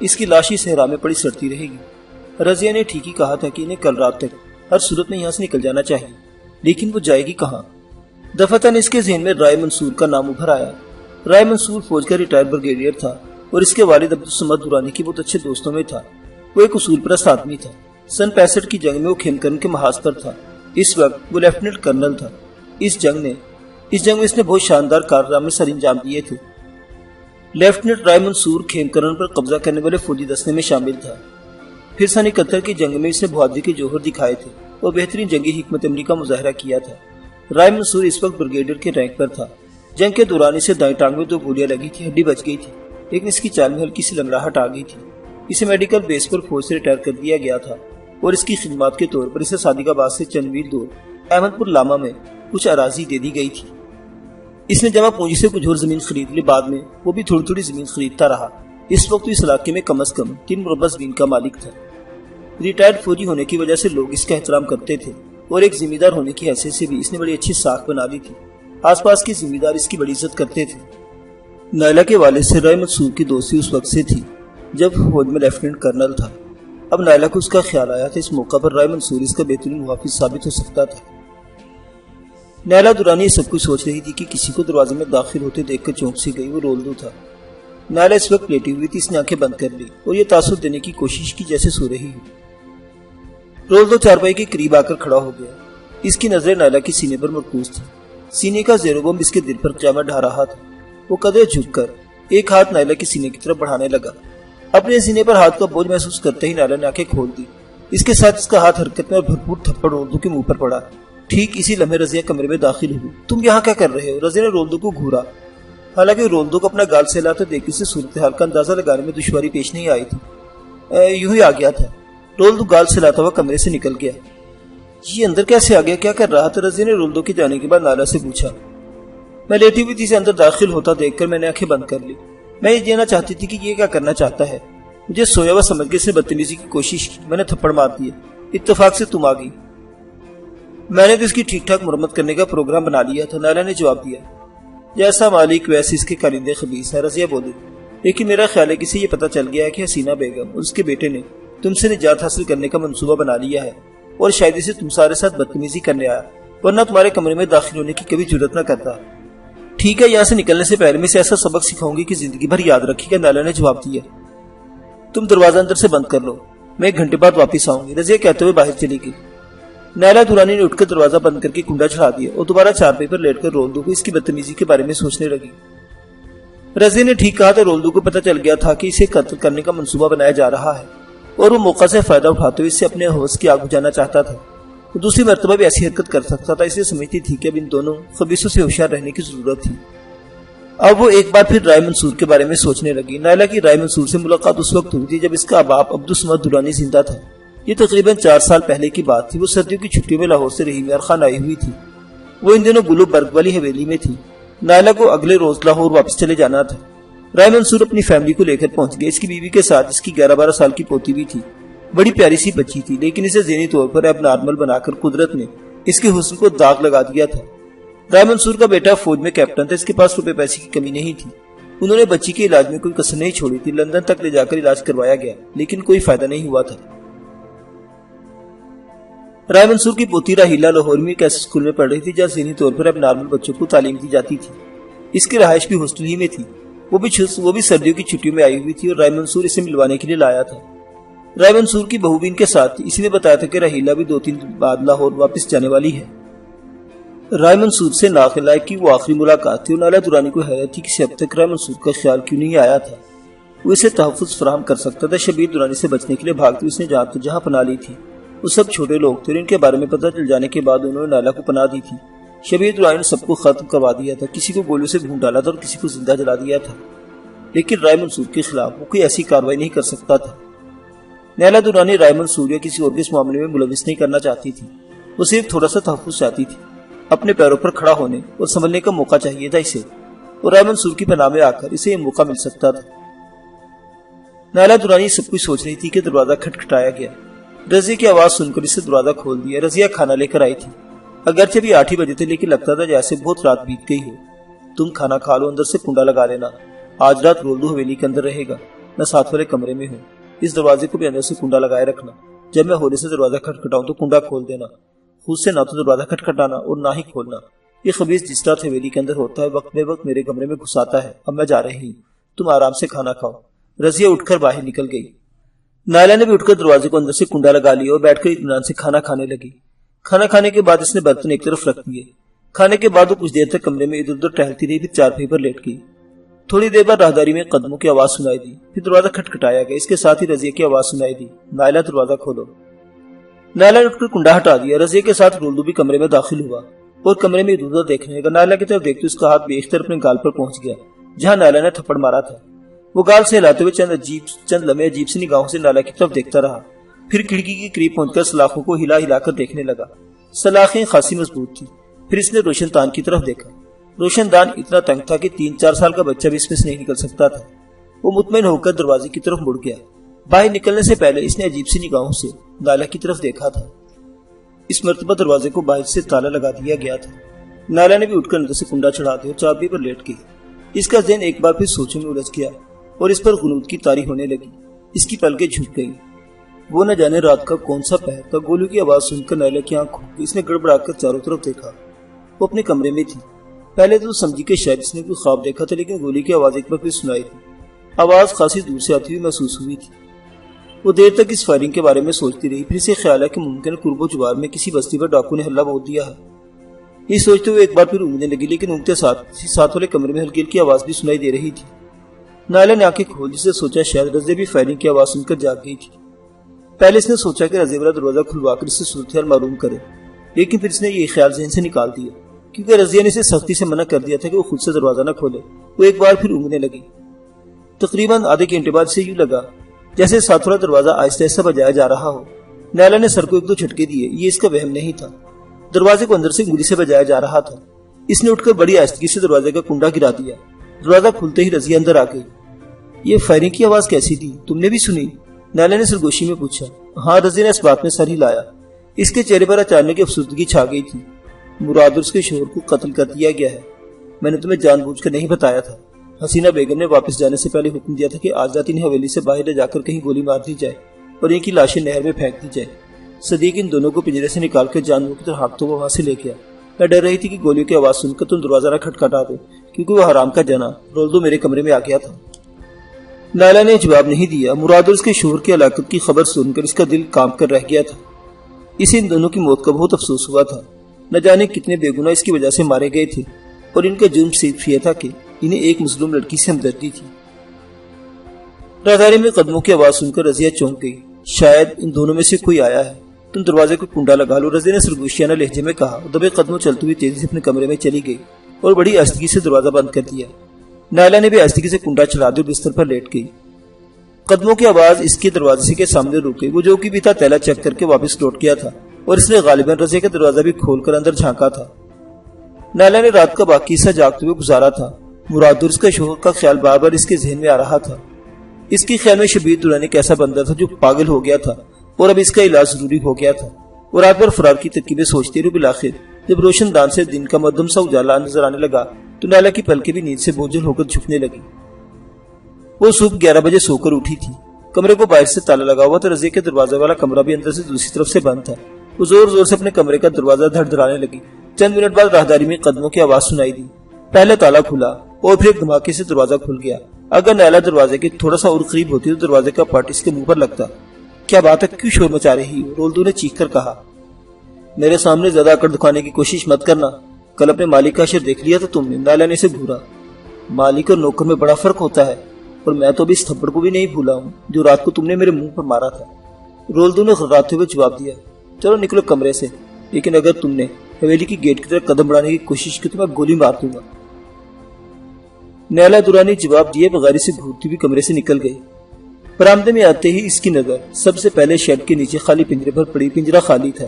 اس کی لاش ہی صحرا میں پڑی سڑتی رہے گی۔ رضیہ نے ٹھیک ہی کہا تھا کہ انہیں کل رات تک ہر صورت میں یہاں سے نکل جانا چاہیے، لیکن وہ جائے گی کہاں؟ دفعتاً اس کے ذہن میں رائے منصور کا نام ابھر آیا۔ رائے منصور فوج کا ریٹائر بریگیڈیئر تھا اور اس کے والد عبدالصمد درانی کے بہت اچھے دوستوں میں تھا۔ وہ ایک اصول پرست آدمی تھا۔ سن 65 کی جنگ میں وہ کھیمکرن کے محاذ پر تھا۔ اس وقت وہ لیفٹیننٹ کرنل تھا۔ اس جنگ میں اس نے بہت شاندار کارنامے سر انجام دیے تھے۔ لیفٹیننٹ رائے منصور کھیمکرن پر قبضہ کرنے والے فوجی دستے میں شامل تھا۔ پھر سن 71 کی جنگ میں اس نے بہادری کے جوہر دکھائے تھے اور بہترین جنگی حکمت عملی کا مظاہرہ کیا تھا۔ رائے منصور اس وقت بریگیڈیئر کے رینک پر تھا۔ جنگ کے دوران اسے دائیں ٹانگ میں 2 گولیاں لگی تھی، ہڈی بچ گئی تھی، لیکن اس کی چال میں ہلکی سی لنگڑاہٹ آ گئی تھی۔ اسے میڈیکل بیس پر فوج سے ریٹائر کر دیا گیا تھا اور اس کی خدمات کے طور پر اسے صادق آباد سے چند میل دور احمد پور لاما میں کچھ اراضی دے دی گئی تھی۔ اس نے جمع پونجی سے کچھ اور زمین خرید لی، بعد میں وہ بھی تھوڑی تھوڑی زمین خریدتا رہا۔ اس وقت اس علاقے میں کم از کم 3 مربع زمین کا مالک تھا۔ ریٹائرڈ فوجی ہونے کی وجہ سے لوگ اس کا احترام کرتے تھے اور ایک ذمہ دار ہونے کی حیثیت سے بھی اس نے بڑی اچھی ساکھ بنا لی تھی۔ آس پاس کے ذمہ دار اس کی بڑی عزت کرتے تھے۔ نائلہ کے والد سے رائے منصور کی دوستی اس وقت سے تھی جب فوج میں لیفٹیننٹ کرنل تھا۔ اب نائلہ کو اس کا خیال آیا تھا اس موقع پر رائے منصور اس کا بہترین محافظ ثابت ہو سکتا تھا۔ نائلہ درانی سب کچھ سوچ رہی تھی کہ کسی کو دروازے میں داخل ہوتے دیکھ کر چونک سی گئی۔ وہ رولدو تھا۔ نائلہ اس وقت لیٹی ہوئی تھی، اس نے آنکھیں بند کر لی اور یہ تاثر دینے کی کوشش کی جیسے سو رہی ہو۔ رولدو چارپائی کے قریب آ کر کھڑا ہو گیا۔ اس کی نظریں نائلہ کے سینے پر مرکوز تھی۔ سینے کا زیر و بم اس کے دل پر قیامت ڈھا رہا تھا۔ وہ قدرے جھک کر ایک ہاتھ نائلہ کے سینے کی طرف بڑھانے لگا۔ اپنے سینے پر ہاتھ کا بوجھ محسوس کرتے ہی نائلہ نے آنکھیں کھول دی۔ اس کے ساتھ اس کا ہاتھ حرکت میں اور بھرپور تھپڑ رولدو کے منہ پر پڑا۔ ٹھیک اسی لمحے رضیہ کمرے میں داخل ہوئی۔ تم یہاں کیا کر رہے ہو؟ رضیہ نے رولدو کو گھورا۔ حالانکہ رولدو کو اپنا گال سہلاتے دیکھ اسے صورتحال کا اندازہ لگانے میں دشواری پیش نہیں آئی تھی۔ یوں ہی آ گیا تھا۔ رولدو گال سہلاتا ہوا کمرے سے نکل گیا۔ یہ اندر کیسے آ گیا؟ کیا کر رہا تھا؟ رضیہ نے رولدو کے جانے کے بعد نائلہ سے پوچھا۔ میں لیٹی ہوئی تھی، اسے اندر داخل ہوتا دیکھ کر میں نے آنکھیں بند کر لی۔ میں یہ جاننا چاہتی تھی کہ یہ کیا کرنا چاہتا ہے۔ مجھے سویا ہوا سمجھ کے اس نے بدتمیزی کی کوشش کی۔ میں نے تھپڑ مار دیے۔ اتفاق سے تم آ گئی۔ میں نے تو اس کی ٹھیک ٹھاک مرمت کرنے کا پروگرام بنا لیا تھا، نائلہ نے جواب دیا۔ جیسا مالک ویسے اس کے کارندے خبیث ہے، رضیہ بولی۔ لیکن میرا خیال ہے کہ اسے یہ پتہ چل گیا ہے کہ حسینہ بیگم اور اس کے بیٹے نے تم سے نجات حاصل کرنے کا منصوبہ بنا لیا ہے اور شاید اسے تم سارے ساتھ بدتمیزی کرنے آیا، ورنہ تمہارے کمرے میں داخل ہونے کی کبھی جرت نہ کرتا۔ ٹھیک ہے، یہاں سے نکلنے سے پہلے میں اسے ایسا سبق سکھاؤں گی کہ زندگی بھر یاد رکھے گا، نائلہ نے جواب دیا۔ تم دروازہ اندر سے بند کر لو، میں 1 گھنٹے بعد واپس آؤں گی، رضیہ کہتے ہوئے باہر چلی گئی۔ نائلہ درانی نے اٹھ کر دروازہ بند کر کے کنڈا چڑھا دیا اور دوبارہ چارپائی پر لیٹ کر رولدو کو اس کی بدتمیزی کے بارے میں سوچنے لگی۔ رضیہ نے ٹھیک کہا تھا، رولدو کو پتہ چل گیا تھا کہ اسے قتل کرنے کا منصوبہ بنایا جا رہا ہے اور وہ موقع سے فائدہ اٹھاتے ہوئے اس سے اپنے ہوش کی آگ بجھانا چاہتا تھا۔ وہ دوسری مرتبہ بھی ایسی حرکت کر سکتا تھا، اس لیے سمجھتی تھی کہ اب ان دونوں خبیثوں سے ہوشیار رہنے کی ضرورت تھی۔ اب وہ ایک بار پھر رائے منصور کے بارے میں سوچنے لگی۔ نائلہ کی رائے منصور سے ملاقات اس وقت ہوئی تھی جب اس کا باپ عبدالصمد درانی زندہ تھا۔ یہ تقریباً 4 سال پہلے کی بات تھی۔ وہ سردیوں کی چھٹیوں میں لاہور سے رحیم یار خان آئی ہوئی تھی۔ وہ ان دنوں گلو برگ والی حویلی میں تھی۔ نائلہ کو اگلے روز لاہور واپس چلے جانا تھا۔ رائے منصور اپنی فیملی کو لے کر پہنچ گئے۔ اس کی بیوی کے ساتھ اس کی 11-12 سال کی پوتی بھی تھی۔ بڑی پیاری سی بچی تھی، لیکن اسے ذہنی طور پر اب نارمل بنا کر قدرت نے اس کے حسن کو داغ لگا دیا تھا۔ رائے منصور کا بیٹا فوج میں کیپٹن تھا، اس کے پاس روپے پیسے کی کمی نہیں تھی۔ انہوں نے بچی کے علاج میں کوئی کسر نہیں چھوڑی تھی۔ لندن تک لے جا کر علاج کروایا گیا، لیکن کوئی فائدہ نہیں ہوا تھا۔ رائے منصور کی پوتی راہیلہ لاہور میں ایک ایسے اسکول میں پڑھ رہی تھی جہاں ذہنی طور پر اب نارمل بچوں کو تعلیم دی جاتی تھی۔ اس کی رہائش بھی ہاسٹل ہی میں تھی۔ وہ بھی سردیوں کی چھٹیوں میں آئی ہوئی تھی اور رائے منصور اسے ملوانے کے لیے لایا تھا۔ رائے منصور کی بہو بھی ان کے ساتھ تھی۔ اسی نے بتایا تھا کہ راہیلہ بھی 2-3 دن بعد لاہور واپس جانے والی ہے۔ رائے منصور سے ناخلا کی وہ آخری ملاقات تھی اور نائلہ درانی کو حیرت تھی کہ اب تک رائے منصور کا خیال کیوں نہیں آیا تھا۔ وہ اسے تحفظ فراہم کر سکتا تھا۔ شبیر درانی سے بچنے کے لیے بھاگتی اس نے جہاں پناہ لی تھی وہ سب چھوٹے لوگ تھے اور ان کے بارے میں پتہ چل جانے کے بعد انہوں نے نائلہ کو پناہ دی تھی۔ شبیر درانی نے سب کو ختم کروا دیا تھا، کسی کو گولیوں سے بھون ڈالا تھا اور کسی کو زندہ جلا دیا تھا، لیکن رائے منصور کے خلاف وہ کوئی ایسی کارروائی نہیں کر سکتا تھا۔ نائلہ درانی رائے منصور یا کسی اور کے اس معاملے میں ملوث نہیں کرنا چاہتی تھی۔ وہ صرف تھوڑا سا تحفظ چاہتی تھی، اپنے پیروں پر کھڑا ہونے اور سنبھلنے کا موقع چاہیے تھا اسے، اور رائے منصور کی پناہ میں آ کر اسے یہ موقع مل سکتا تھا۔ نائلہ درانی سب کچھ سوچ رہی تھی کہ دروازہ کھٹکھٹایا گیا۔ رضیہ کی آواز سن کر اسے دروازہ کھول دیا۔ رضیہ کھانا لے کر آئی تھی۔ اگرچہ بھی 8 ہی بجے تھے لیکن لگتا تھا جیسے بہت رات بیت گئی ہو۔ تم کھانا کھا لو، اندر سے کنڈا لگا لینا، آج رات رولدو حویلی کے اندر رہے گا، میں ساتھ والے کمرے میں ہوں، اس دروازے کو بھی اندر سے کنڈا لگائے رکھنا، جب میں ہولے سے دروازہ کھٹکھٹاؤں تو کنڈا کھول دینا، خود سے نہ تو دروازہ کھٹکھٹانا اور نہ ہی کھولنا، یہ خبیث جس رات حویلی کے اندر ہوتا ہے وقت بے وقت میرے کمرے میں گھس آتا ہے، اب میں جا رہی ہوں، تم آرام سے کھانا کھاؤ۔ رضیہ اٹھ کر باہر نکل گئی۔ نائلہ نے بھی اٹھ کر دروازے کو اندر سے کنڈا لگا لیا اور بیٹھ کر اطمینان سے کھانا کھانے لگی۔ کھانا کھانے کے بعد اس نے برتن ایک طرف رکھ دیے۔ کھانے کے بعد وہ کچھ دیر تک کمرے میں ادھر ادھر ٹہلتی رہی، پھر چارپائی پر لیٹ گئی۔ تھوڑی دیر بعد راہداری میں قدموں کی آواز سنائی دی، پھر دروازہ کھٹکھٹایا گیا، اس کے ساتھ ہی رضیہ کی آواز سنائی دی، نائلہ دروازہ کھولو۔ نائلہ نے اٹھ کر کنڈا ہٹا دیا۔ رضیہ کے ساتھ رولدو بھی کمرے میں داخل ہوا اور کمرے میں ادھر ادھر دیکھنے لگا۔ نائلہ کی طرف دیکھتے اس کا ہاتھ بے اختیار اپنے گال پر پہنچ گیا جہاں نائلہ نے تھپڑ مارا تھا۔ وہ گال سے ہلاتے ہوئے چند لمحے عجیب سی نگاہوں سے نائلہ کی طرف دیکھتا رہا، پھر کھڑکی کے قریب پہنچ کر سلاخوں کو ہلا ہلا کر دیکھنے لگا۔ سلاخیں خاصی مضبوط تھی۔ پھر اس نے روشن دان کی طرف دیکھا۔ روشن دان اتنا تنگ تھا کہ 3-4 سال کا بچہ بھی اس میں سے نہیں نکل سکتا تھا۔ وہ مطمئن ہو کر دروازے کی طرف مڑ گیا۔ باہر نکلنے سے پہلے اس نے عجیب سی نگاہوں سے نائلہ کی طرف دیکھا تھا۔ اس مرتبہ دروازے کو باہر سے تالا لگا دیا گیا تھا۔ نائلہ نے بھی اٹھ کر اندر سے کنڈا چڑھا دیا اور چابی پر لیٹ گئی۔ اس کا ذہن ایک بار پھر سوچوں میں الجھ گیا اور اس پر غنود کی طاری ہونے لگی۔ اس کی پلکیں جھک گئی۔ وہ نہ جانے رات کا کون سا پہر تھا۔ گولیوں کی آواز سن کر نائلہ کی آنکھ کھل گئی۔ اس نے گڑبڑا کر چاروں طرف دیکھا۔ وہ اپنے کمرے میں تھی۔ پہلے تو سمجھی کہ شاید اس نے کوئی خواب دیکھا تھا، لیکن گولی کی آواز ایک بار پھر سنائی تھی۔ آواز خاصی دور سے آتی ہوئی محسوس ہوئی تھی۔ وہ دیر تک اس فائرنگ کے بارے میں سوچتی رہی، پھر اسے خیال ہے کہ ممکن قرب و جوار میں کسی بستی پر ڈاکو نے حملہ بول دیا ہے۔ یہ سوچتے ہوئے ایک بار پھر اونگنے لگی، لیکن اونگتے ساتھ والے کمرے میں ہلکی ہلکی آواز بھی سنائی دے رہی تھی۔ نائلہ نے آنکھیں کھول جسے سوچا شاید رضیہ بھی فائرنگ کی آواز سن کر جاگ گئی تھی۔ پہلے اس نے سوچا کہ رضیہ والا دروازہ کھلوا کر اس سے صورتحال معلوم کرے، لیکن پھر اس نے یہ خیال ذہن سے نکال دیا کیونکہ رضیہ نے اسے سختی سے منع کر دیا تھا کہ وہ خود سے دروازہ نہ کھولے۔ وہ ایک بار پھر اونگنے لگی۔ تقریباً آدھے گھنٹے بعد اسے یوں لگا جیسے ساتھ والا دروازہ آہستہ آہستہ بجایا جا رہا ہو۔ نائلہ نے سر کو 1-2 جھٹکے دیے، یہ اس کا وہم نہیں تھا، دروازے کو اندر سے انگلی سے بجایا جا رہا تھا۔ اس نے اٹھ کر بڑی آہستگی سے دروازے کا کنڈا گرا دیا۔ دروازہ کھلتے ہی رضیہ اندر آ گئی۔ یہ فائرنگ کی آواز کیسی تھی؟ تم نے بھی سنی؟ نائلہ نے سرگوشی میں پوچھا۔ ہاں، رضیہ نے اس بات میں سر ہلایا۔ اس کے چہرے پر اچانک افسردگی چھا گئی تھی۔ مراد اور اس کے شوہر کو قتل کر دیا گیا ہے، میں نے تمہیں جان بوجھ کر نہیں بتایا تھا۔ حسینہ بیگم نے واپس جانے سے پہلے حکم دیا تھا کہ آج رات انہیں حویلی سے باہر لے جا کر کہیں گولی مار دی جائے اور ان کی لاشیں نہر میں پھینک دی جائے۔ صدیق ان دونوں کو پنجرے سے نکال کر جانوروں کی طرح ہانکتے ہوئے وہاں سے لے گیا۔ میں ڈر رہی تھی کہ گولیوں کی آواز سن کر تم دروازہ نہ کھٹکھٹا دو، کیونکہ وہ حرام کا جنا رولدو میرے کمرے میں آ گیا تھا۔ نائلہ نے جواب نہیں دیا۔ مراد اور اس کے شوہر کی ہلاکت کی خبر سن کر اس کا دل کانپ کر رہ گیا تھا۔ اسے ان دونوں کی موت کا بہت افسوس ہوا تھا۔ نہ جانے کتنے بے گناہ اس کی وجہ سے مارے گئے تھے، اور ان کا جرم صرف یہ تھا کہ انہیں ایک مظلوم لڑکی سے ہمدردی تھی۔ راہداری میں قدموں کی آواز سن کر رضیہ چونک گئی۔ شاید ان دونوں میں سے کوئی آیا ہے، تم دروازے کو کنڈا لگا لو، رضیہ نے سرگوشیانہ لہجے میں کہا۔ دبے قدموں چلتی ہوئی تیزی سے اپنے کمرے میں چلی گئی اور بڑی آہستگی سے دروازہ بند کر دیا۔ نائلہ نے بھی آہستگی سے کنڈا چلا دیا اور بستر پر لیٹ گئی۔ قدموں کی آواز اس کے دروازے کے سامنے رک گئی۔ وہ جو کہ بھی تھا تیلا چیک کر کے واپس لوٹ گیا تھا اور اس نے غالباً رضیہ کا دروازہ بھی کھول کر اندر جھانکا تھا۔ نائلہ نے رات کا باقی حصہ جاگتے ہوئے گزارا تھا۔ مراد اور اس کا شوہر کا خیال بار بار اس کے ذہن میں آ رہا تھا۔ اس کے خیال میں شبیر درانی ایک ایسا بندہ تھا جو پاگل ہو گیا تھا اور اب اس کا علاج ضروری ہو گیا تھا۔ اور رات بھر فرار کی ترکیبیں سوچتی رہی۔ بالآخر جب روشن دان سے دن کا مدھم سا اجالا نظر آنے لگا تو نائلہ کی پلکیں بھی نیند سے بوجھل ہو کر جھکنے لگی۔ وہ صبح 11 بجے سو کر اٹھی تھی۔ کمرے کو باہر سے تالا لگا ہوا تھا۔ رضیہ کے دروازے والا کمرہ بھی اندر سے دوسری طرف سے بند تھا۔ وہ زور زور سے اپنے کمرے کا دروازہ دھڑدھڑانے لگی۔ چند منٹ بعد راہداری میں قدموں کی آواز سنائی دی۔ پہلے تالا کھلا اور پھر ایک دھماکے سے دروازہ کھل گیا۔ اگر نائلہ دروازے کے تھوڑا سا اور قریب ہوتی تو دروازے کا پٹ اس کے منہ پر لگتا۔ کیا بات ہے، کیوں شور مچا رہی ہو؟ رولدو نے چیخ کر کہا۔ میرے سامنے زیادہ اکڑ دکھانے کی کوشش مت کرنا۔ کل اپنے مالک کا اشر دیکھ لیا تھا تم نے؟ نائلہ نے اسے گھورا۔ مالک اور نوکر میں بڑا فرق ہوتا ہے، اور میں تو ابھی اس تھپڑ کو بھی نہیں بھولا ہوں جو رات کو تم نے میرے منہ پر مارا تھا۔ رولدو نے غراتے ہوئے جواب دیا۔ چلو نکلو کمرے سے، لیکن اگر تم نے حویلی کی گیٹ کی طرف قدم بڑھانے کی کوشش کی تو میں گولی مار دوں گا۔ نائلہ درانی جواب دیے بغیر سے گھورتی ہوئی کمرے سے نکل گئی۔ برآمدے میں آتے ہی اس کی نظر سب سے پہلے شیڈ کے نیچے خالی پنجرے پر پڑی۔ پنجرہ خالی تھا۔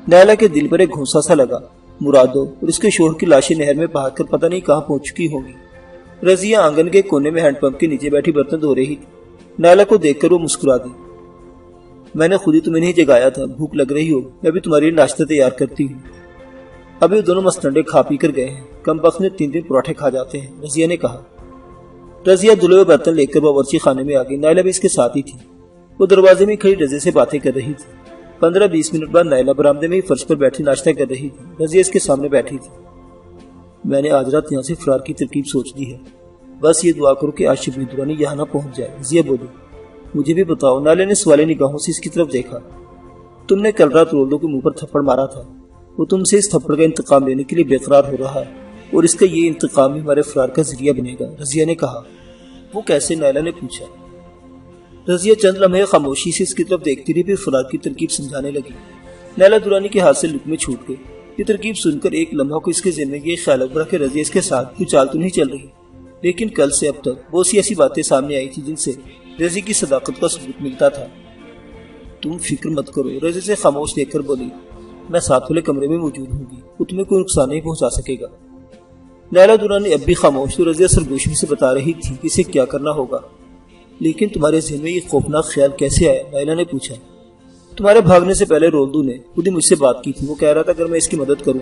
نائلہ کے دل پر ایک گھونسا سا لگا۔ مرادو اور اس کے شوہر کی لاشیں نہر میں بہا کر پتہ نہیں کہاں پہنچ چکی ہوں گی۔ رضیہ آنگن کے کونے میں ہینڈ پمپ کے نیچے بیٹھی برتن دھو رہی تھی۔ نائلہ کو دیکھ کر وہ مسکرا دی۔ میں نے خود ہی تمہیں نہیں جگایا تھا، بھوک لگ رہی ہو، میں بھی تمہارے لیے ناشتہ تیار کرتی ہوں۔ ابھی وہ دونوں مستنڈے کھا پی کر گئے ہیں، کم وقت میں 3 دن پراٹھے کھا جاتے ہیں، رضیہ نے کہا۔ رضیہ دھلے ہوئے برتن لے کر باورچی خانے میں آ گئی۔ نائلہ بھی اس کے ساتھ ہی تھی۔ وہ دروازے میں کھڑی رضیہ سے باتیں کر رہی تھی۔ 15-20 منٹ بعد نائلہ برآمدے میں فرش پر بیٹھی ناشتہ کر رہی تھی۔ رضیہ اس کے سامنے بیٹھی تھی۔ میں نے آج رات یہاں سے فرار کی ترکیب سوچ لی ہے، بس یہ دعا کرو کہ آج شبیر درانی یہاں نہ پہنچ جائے، رضیہ بولی۔ مجھے بھی بتاؤ، نائلہ نے سوالی نگاہوں سے اس کی طرف دیکھا۔ تم نے کل رات رولدو کے منہ پر تھپڑ مارا تھا، وہ تم سے اس تھپڑ کا انتقام لینے کے لیے بے قرار ہو رہا ہے، اور اس کا یہ انتقام ہی ہمارے فرار کا ذریعہ بنے گا، رضیہ نے کہا۔ وہ کیسے؟ نائلہ نے پوچھا۔ رضیہ چند لمحے خاموشی سے اس کی طرف دیکھتی رہی، پھر فرار کی ترکیب سمجھانے لگی۔ نائلہ درانی کے ہاتھ سے لقمے چھوٹ گئے۔ یہ ترکیب سن کر ایک لمحہ کو اس کے ذہن میں یہ خیال ابھرا کہ رضیہ اس کے ساتھ کوئی چال تو نہیں چل رہی، لیکن کل سے اب تک بہت سی ایسی باتیں سامنے آئی تھی جن سے رضیہ کی صداقت کا ثبوت ملتا تھا۔ تم فکر مت کرو، رضیہ سے خاموش دیکھ کر بولی، میں ساتھ والے کمرے میں موجود ہوں گی، وہ تمہیں کوئی نقصان نہیں پہنچا سکے گا۔ نائلہ درانی اب بھی خاموش تو رضیہ سرگوشی سے بتا رہی تھی کہ اسے کیا کرنا ہوگا۔ لیکن تمہارے ذہن میں یہ خوفناک خیال کیسے آیا؟ نائلہ نے پوچھا۔ تمہارے بھاگنے سے پہلے رولدو نے خود ہی مجھ سے بات کی تھی، وہ کہہ رہا تھا اگر میں اس کی مدد کروں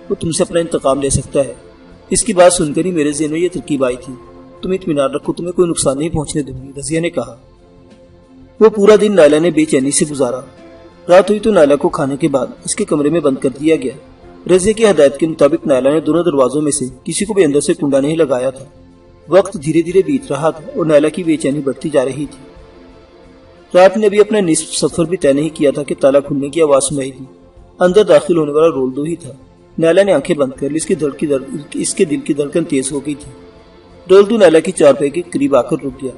وہ تم سے اپنا انتقام لے سکتا ہے۔ اس کی بات سن کر ہی میرے ذہن میں یہ ترکیب آئی تھی۔ تم اطمینان رکھو، تمہیں کوئی نقصان نہیں پہنچنے دوں گی، رضیہ نے کہا۔ وہ پورا دن نائلہ نے بے چینی سے گزارا۔ رات ہوئی تو نائلہ کو کھانے کے بعد اس کے کمرے میں بند کر دیا گیا۔ رضیہ کی ہدایت کے مطابق نائلہ نے دونوں دروازوں میں سے کسی کو بھی اندر سے کنڈا نہیں لگایا تھا۔ وقت دھیرے دھیرے بیت رہا تھا اور نائلہ کی بے چینی بڑھتی جا رہی تھی۔ رات نے ابھی اپنا نصف سفر بھی طے نہیں کیا تھا کہ تالا کھلنے کی آواز سنائی دی۔ اندر داخل ہونے والا رولدو ہی تھا۔ نائلہ نے آنکھیں بند کر لی، اس کے دل کی دھڑکن تیز ہو گئی تھی۔ رولدو نائلہ کی چارپائی کے قریب آ کر رک گیا۔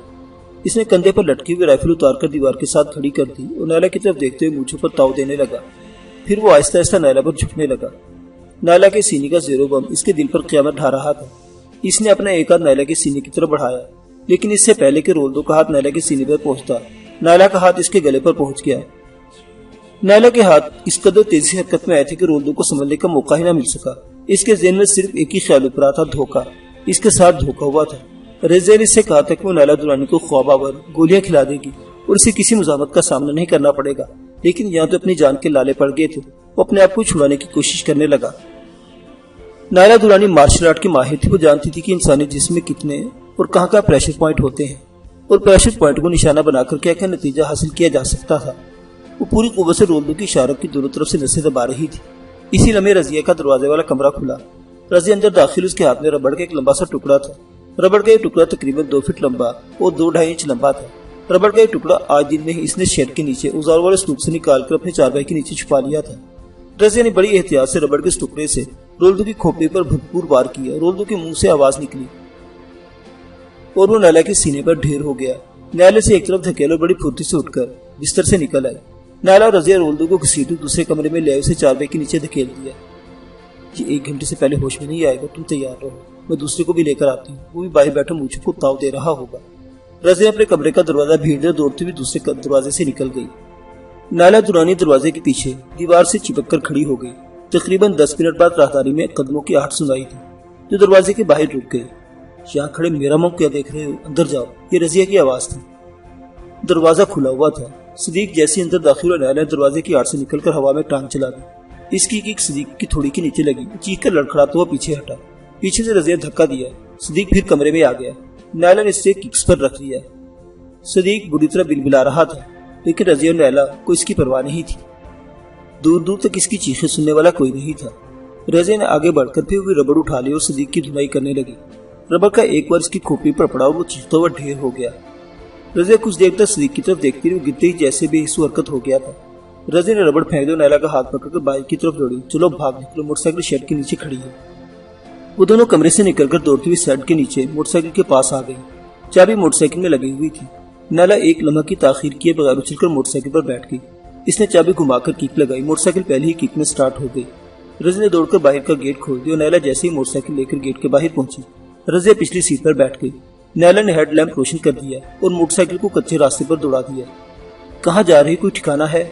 اس نے کندھے پر لٹکی ہوئی رائفل اتار کر دیوار کے ساتھ کھڑی کر دی اور نائلہ کی طرف دیکھتے ہوئے مونچھوں پر تاؤ دینے لگا۔ پھر وہ آہستہ آہستہ نائلہ پر جھکنے لگا۔ نائلہ کے سینے کا زیر و بم اس کے دل پر قیامت ڈھا رہا تھا۔ اس نے اپنا ایک ہاتھ نائلہ کے سینے کی طرف بڑھایا، لیکن اس سے پہلے کہ رولدو کا ہاتھ نائلہ کے سینے پر پہنچتا، نائلہ کا ہاتھ اس کے گلے پر پہنچ گیا۔ نائلہ کے ہاتھ اس قدر تیزی سے حرکت میں آئے تھے کہ رولدو کو سنبھلنے کا موقع ہی نہ مل سکا۔ اس کے ذہن میں صرف ایک ہی خیال ابھرا تھا، دھوکہ۔ اس کے ساتھ دھوکہ ہوا تھا۔ رضیہ نے اس سے کہا تھا کہ وہ نائلہ درانی کو خواب آور گولیاں کھلا دے گی اور اسے کسی مزاحمت کا سامنا نہیں کرنا پڑے گا، لیکن یہاں تو اپنی جان کے لالے پڑ گئے تھے۔ وہ اپنے آپ کو چھڑانے کی کوشش کرنے لگا۔ نائلہ درانی مارشل آرٹ کی ماہر تھی۔ وہ جانتی تھی کہ انسانی جسم میں کتنے اور کہاں کہاں پریشر پوائنٹ ہوتے ہیں اور پریشر پوائنٹ کو نشانہ بنا کر کیا کیا نتیجہ حاصل کیا جا سکتا تھا۔ وہ پوری قوت سے رولدو کی اشارت کی دونوں طرف سے نسیں دبا رہی تھی۔ اسی لمحے رضیہ کا دروازے والا کمرہ کھلا۔ رضیہ اندر داخل، اس کے ہاتھ میں ربڑ کا ایک لمبا سا ٹکڑا تھا۔ ربڑ کا یہ ٹکڑا تقریباً 2 فٹ لمبا اور 2-2.5 انچ لمبا تھا۔ ربڑ کا یہ ٹکڑا آج دن میں ہی اس نے شیڈ کے نیچے اوزار والے صندوق سے نکال کر اپنے چارپائی کے نیچے چھپا لیا تھا۔ رضیہ نے بڑی احتیاط سے ربڑ کے اس ٹکڑے سے رولدو کی کھوپڑی پر بھرپور وار کیا۔ رولدو کے منہ سے آواز نکلی اور وہ نائلہ کے سینے پر ڈھیر ہو گیا۔ نائلہ سے ایک طرف دھکیلا اور بڑی پھرتی سے اٹھ کر بستر سے نکل آئی۔ نائلہ اور رضیہ رولدو کو گھسیٹے دوسرے کمرے میں لے آئے، اسے چارپائی کے نیچے دھکیل دیا۔ یہ 1 گھنٹے سے پہلے ہوش میں نہیں آئے گا، تم تیار رہو، میں دوسرے کو بھی لے کر آتی ہوں، وہ بھی باہر بیٹھا مونچھوں کو تاؤ دے رہا ہوگا۔ رضیہ اپنے کمرے کا دروازہ بھیڑ دوڑتی ہوئی دوسرے دروازے سے نکل گئی۔ نائلہ درانی دروازے کے پیچھے دیوار سے چپک کر کھڑی ہو گئی۔ تقریباً 10 منٹ بعد راہداری میں قدموں کی آہٹ سنائی تھی جو دروازے کے باہر رک گئی۔ یہاں کھڑے میرا منہ کیا دیکھ رہے ہو؟ اندر جاؤ، یہ رضیہ کی آواز تھی۔ دروازہ کھلا ہوا تھا۔ صدیق جیسے اندر داخل ہوا، نائلہ دروازے کی آڑ سے نکل کر ہوا میں ٹانگ چلا دی۔ اس کی ایک صدیق کی تھوڑی کے نیچے لگی، چیخ کر لڑکھڑاتا ہوا پیچھے ہٹا۔ پیچھے سے رضیہ دھکا دیا، صدیق پھر کمرے میں آ گیا۔ نائلہ نے اس سے ککس پر رکھ لیا۔ صدیق بری طرح بلبلا رہا تھا، لیکن رضیہ اور نائلہ کو اس کی پرواہ نہیں تھی۔ دور دور تک اس کی چیخیں سننے والا کوئی نہیں تھا۔ رضیہ نے آگے بڑھ کر پھر بھی ربڑ اٹھا لی اور صدیق کی دھنائی کرنے لگی۔ ربڑ کا ایک بار اس کی کھوپڑی پر پڑا اور وہ چیختا ہوا ڈھیر ہو گیا۔ رضیہ کچھ دیر تک صدیق کی طرف دیکھتی رہی، گرتے ہی جیسے بے حس حرکت ہو گیا تھا۔ رضیہ نے ربڑ پھینک دیا، نائلہ کا ہاتھ پکڑ کر باہر کی طرف دوڑی۔ چلو بھاگ نکلو، موٹر سائیکل شیڈ کے نیچے کھڑی ہے۔ وہ دونوں کمرے سے نکل کر دوڑتی ہوئی شیڈ کے نیچے موٹر سائیکل کے پاس آ گئی۔ چابی موٹر سائیکل میں لگی ہوئی تھی۔ نائلہ ایک لمحہ کی تاخیر کیے بغیر اچھل کر موٹر سائیکل پر بیٹھ گئی۔ اس نے چابی گھما کر کک لگائی، موٹر سائیکل پہلے ہی کک میں سٹارٹ ہو گئی۔ رضیہ نے دوڑ کر باہر کا گیٹ کھول دیا اور نائلہ جیسے ہی موٹر سائیکل لے کر گیٹ کے باہر پہنچی، رضیہ پچھلی سیٹ پر بیٹھ گئی۔ نائلہ نے ہیڈ لیمپ روشن کر دیا اور موٹر سائیکل کو کچے راستے پر دوڑا دیا۔ کہاں جا رہی، کوئی ٹھکانہ ہے؟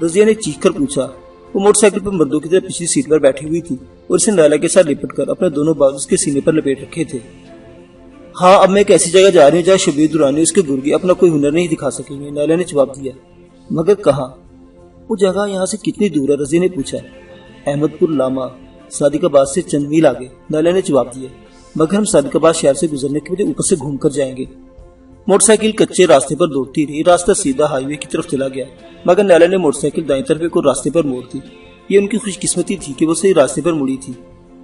رضیہ نے چیخ کر پوچھا۔ وہ موٹر سائیکل پر مردوں کی طرح پچھلی سیٹ پر بیٹھی ہوئی تھی اور اسے نائلہ کے ساتھ لپٹ کر اپنے دونوں بازو اس کے سینے پر لپیٹ رکھے تھے۔ ہاں، اب میں ایک ایسی جگہ جا رہی ہوں جہاں شبیر درانی اس کے گرگی اپنا کوئی ہنر نہیں دکھا سکیں گے، نائلہ نے جواب دیا۔ مگر کہاں؟ وہ جگہ یہاں سے کتنی دور ہے؟ رضیہ نے پوچھا۔ احمد پور لاما، صادق آباد سے چند میل آگے، نیلا نے جواب دیا، مگر ہم صادق آباد شہر سے گزرنے کے بعد اوپر سے گھوم کر جائیں گے۔ موٹر سائیکل کچے راستے پر دوڑتی رہی، راستہ سیدھا ہائی وے کی طرف چلا گیا، مگر نیلا نے موٹر سائیکل دائیں طرف ایک اور راستے پر موڑ دی۔ یہ ان کی خوش قسمتی تھی کہ وہ صحیح راستے پر مڑی تھی۔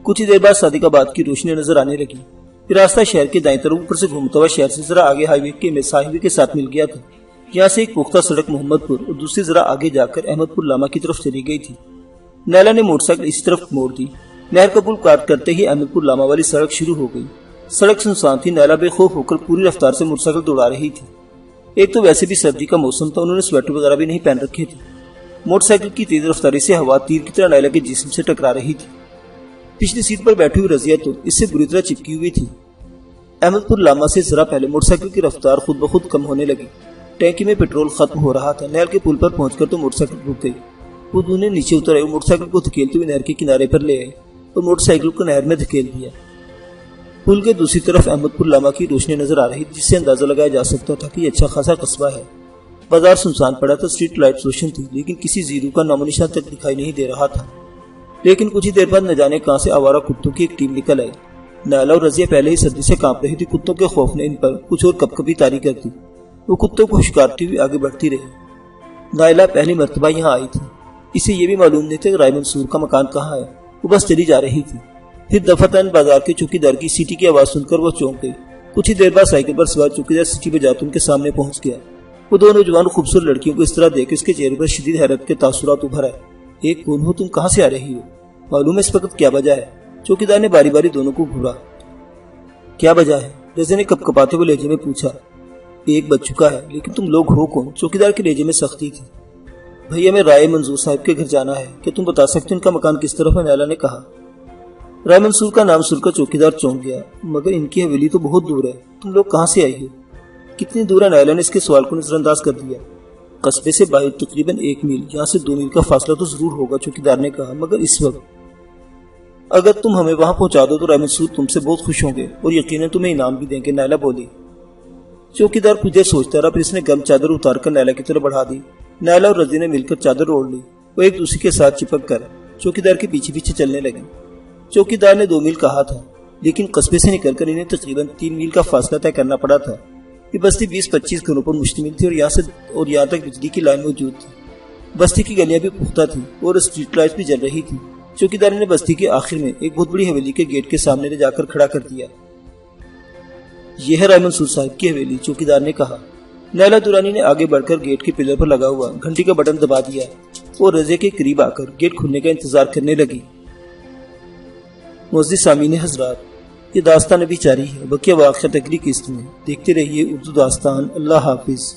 کچھ ہی دیر بعد صادق آباد کی روشنی نظر آنے لگی، پھر راستہ شہر کے دائیں طرف اوپر سے گھومتا ہوا شہر سے ذرا آگے ہائی وے کے ساتھ مل گیا تھا۔ یہاں سے ایک پختہ سڑک محمد پور اور دوسری ذرا آگے جا کر احمد پور لاما کی طرف چلی گئی تھی۔ نیلا نے موٹر سائیکل اس طرف موڑ دی، نہر کا پل پار کرتے ہی احمد پور لاما والی سڑک شروع ہو گئی۔ سڑک سنسان تھی، نیلا بے خوف ہو کر پوری رفتار سے موٹر سائیکل دوڑا رہی تھی۔ ایک تو ویسے بھی سردی کا موسم تھا، انہوں نے سویٹر وغیرہ بھی نہیں پہن رکھے تھے۔ موٹر سائیکل کی تیز رفتاری سے ہوا تیر کی طرح نیلا کے جسم سے ٹکرا رہی تھی۔ پچھلی سیٹ پر بیٹھی ہوئی رضیہ تو اس سے بری طرح چپکی ہوئی تھی۔ احمد پور لاما سے ذرا پہلے موٹر سائیکل کی رفتار خود بخود کم ہونے لگی، ٹینکی میں پیٹرول ختم ہو رہا تھا۔ نہر کے پل پر پہنچ کر تو موٹر سائیکل رک گئی۔ وہ دونوں نیچے اتر آئے، موٹر سائیکل کو دھکیلتے ہوئے نہر کے کنارے پر لے آئے اور موٹر سائیکل کو نہر میں دھکیل دیا۔ پل کے دوسری طرف احمد پور لاما کی روشنی نظر آ رہی تھی، جس سے اندازہ لگایا جا سکتا تھا کہ یہ اچھا خاصا قصبہ ہے۔ بازار سنسان پڑا تھا، اسٹریٹ لائٹس روشن تھی، لیکن کسی زیرو کا نام و نشان تک دکھائی نہیں دے رہا تھا۔ لیکن کچھ ہی دیر بعد نہ جانے کہاں سے آوارہ کتوں کی ایک ٹیم نکل آئی۔ نیلا اور رضیہ پہلے ہی سردی سے کانپ رہی تھی، کتوں کے خوف نے ان پر کچھ اور کپ کپی طاری کر دی۔ وہ کتوں کو شکارتی ہوئی آگے بڑھتی رہی۔ نیلا پہلی مرتبہ یہاں آئی تھی، اسے یہ بھی معلوم نہیں تھا کہ رائے منصور کا مکان کہاں ہے، وہ بس چلی جا رہی تھی۔ پھر دفعتاً بازار کے چوکیدار کی سیٹی کی آواز سن کر وہ چونک گئی۔ کچھ ہی دیر بعد سائیکل پر سوار چوکیدار سیٹی بجاتے ان کے سامنے پہنچ گیا۔ وہ دو نوجوان خوبصورت لڑکیوں کو اس طرح دیکھ اس کے چہرے پر شدید حیرت کے تاثرات ابھر آئے۔ ایک کون ہو تم، کہاں سے آ رہی ہو، معلوم ہے اس وقت کیا وجہ ہے؟ چوکیدار نے باری باری دونوں کو گھورا۔ کیا وجہ ہے؟ رضیہ نے کپ کپاتے ہوئے لہجے میں پوچھا۔ ایک بچ چکا ہے، لیکن تم لوگ ہو کون؟ چوکیدار کے لہجے میں سختی تھی۔ بھیا میں رائے منصور صاحب کے گھر جانا ہے، کیا تم بتا سکتے ان کا مکان کس طرف ہے؟ نیلا نے کہا۔ رائے منصور کا نام سن کر چوکیدار چونک گیا، مگر ان کی حویلی تو بہت دور ہے، تم لوگ کہاں سے آئی ہو؟ کتنی دور ہے؟ نیلا نے اس کے سوال کو نظر انداز کر دیا۔ قصبے سے باہر تقریباً 1 میل، یہاں سے 2 میل کا فاصلہ تو ضرور ہوگا، چوکیدار نے کہا، مگر اس وقت اگر تم ہمیں وہاں پہنچا دو تو رائے منصور تم سے بہت خوش ہوں گے اور یقیناً تمہیں انعام بھی دیں گے، نیلا بولی۔ چوکیدار کچھ دیر سوچتا رہا، پھر اس نے گرم چادر اتار کر نیلا کی طرف بڑھا دی۔ نیلا اور رضیہ نے مل کر چادر اوڑھ لی، وہ ایک دوسرے کے ساتھ چپک کر چوکیدار کے پیچھے پیچھے چلنے لگے۔ چوکیدار نے 2 میل کہا تھا، لیکن قصبے سے نکل کر انہیں تقریباً 3 میل کا فاصلہ طے کرنا پڑا تھا۔ یہ بستی 20-25 گھروں پر مشتمل تھی اور یہاں تک بجلی کی لائن موجود تھی۔ بستی کی گلیاں بھی پختہ تھیں اور اسٹریٹ لائٹس بھی جل رہی تھی۔ چوکیدار نے بستی کے آخر میں ایک بہت بڑی حویلی کے گیٹ کے سامنے لے جا کر کھڑا کر دیا۔ یہ ہے رائے منصور صاحب کی حویلی، چوکیدار نے کہا۔ نیلا دورانی نے آگے بڑھ کر گیٹ کے پلر پر لگا ہوا گھنٹی کا بٹن دبا دیا اور رضیہ کے قریب آ کر گیٹ کھلنے کا انتظار کرنے لگی۔ معزز سامعین حضرات، یہ داستان ابھی جاری ہے، بقیہ واقعات اگلی قسط میں۔ دیکھتے رہیے اردو داستان۔ اللہ حافظ۔